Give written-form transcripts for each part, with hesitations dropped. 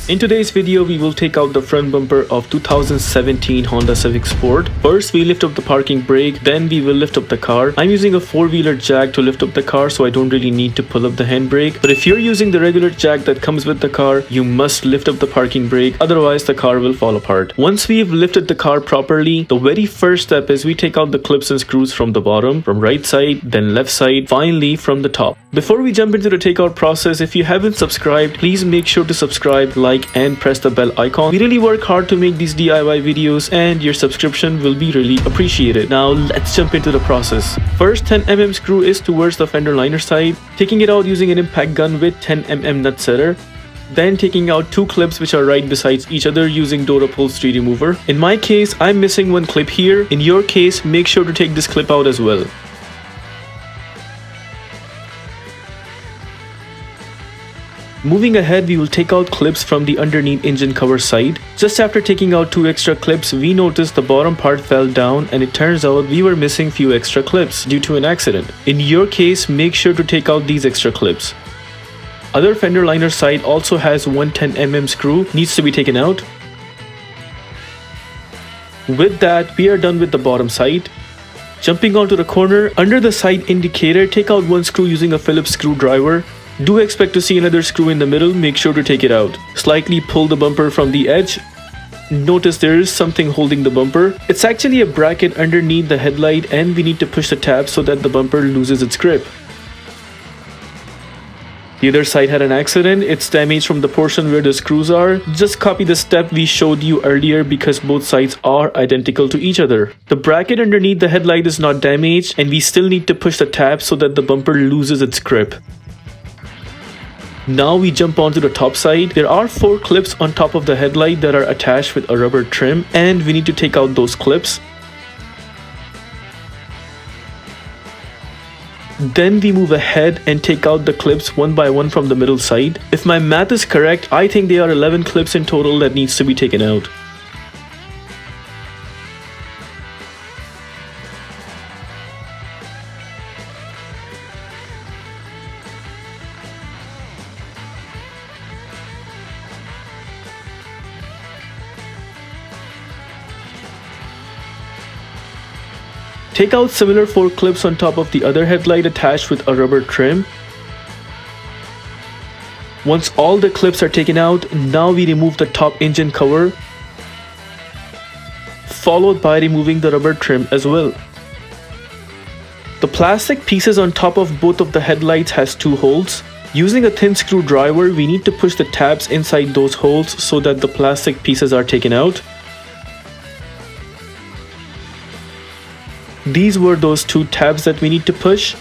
In today's video, we will take out the front bumper of 2017 Honda Civic Sport. First, we lift up the parking brake, then we will lift up the car. I'm using a 4-wheeler jack to lift up the car, so I don't really need to pull up the handbrake. But if you're using the regular jack that comes with the car, you must lift up the parking brake, otherwise the car will fall apart. Once we've lifted the car properly, the very first step is we take out the clips and screws from the bottom, from right side, then left side, finally from the top. Before we jump into the takeout process, if you haven't subscribed, please make sure to subscribe, like, and press the bell icon. We really work hard to make these DIY videos, and your subscription will be really appreciated. Now let's jump into the process. First, 10mm screw is towards the fender liner side, taking it out using an impact gun with 10mm nut setter. Then taking out 2 clips which are right beside each other using door upholstery remover. In my case, I'm missing 1 clip here. In your case, make sure to take this clip out as well. Moving ahead, we will take out clips from the underneath engine cover side. Just after taking out 2 extra clips, we noticed the bottom part fell down, and it turns out we were missing few extra clips due to an accident. In your case, make sure to take out these extra clips. Other fender liner side also has 1 10mm screw, needs to be taken out. With that, we are done with the bottom side. Jumping onto the corner, under the side indicator, take out 1 screw using a Phillips screwdriver. Do expect to see another screw in the middle, make sure to take it out. Slightly pull the bumper from the edge. Notice there is something holding the bumper. It's actually a bracket underneath the headlight, and we need to push the tab so that the bumper loses its grip. The other side had an accident. It's damaged from the portion where the screws are. Just copy the step we showed you earlier because both sides are identical to each other. The bracket underneath the headlight is not damaged, and we still need to push the tab so that the bumper loses its grip. Now we jump onto the top side. There are 4 clips on top of the headlight that are attached with a rubber trim, and we need to take out those clips. Then we move ahead and take out the clips one by one from the middle side. If my math is correct, I think there are 11 clips in total that needs to be taken out. Take out similar 4 clips on top of the other headlight attached with a rubber trim. Once all the clips are taken out, now we remove the top engine cover, followed by removing the rubber trim as well. The plastic pieces on top of both of the headlights has 2 holes. Using a thin screwdriver, we need to push the tabs inside those holes so that the plastic pieces are taken out. These were those 2 tabs that we need to push.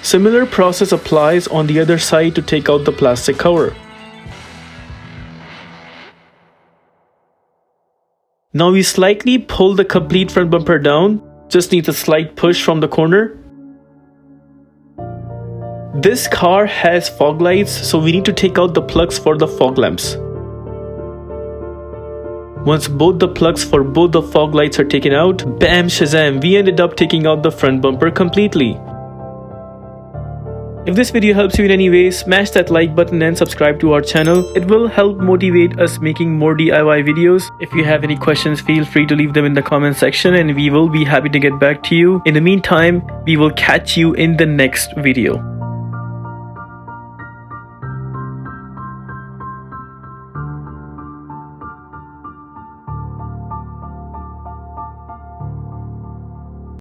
Similar process applies on the other side to take out the plastic cover. Now we slightly pull the complete front bumper down. Just needs a slight push from the corner. This car has fog lights, so we need to take out the plugs for the fog lamps. Once both the plugs for both the fog lights are taken out, bam shazam, we ended up taking out the front bumper completely. If this video helps you in any way, smash that like button and subscribe to our channel. It will help motivate us making more DIY videos. If you have any questions, feel free to leave them in the comment section and we will be happy to get back to you. In the meantime, we will catch you in the next video.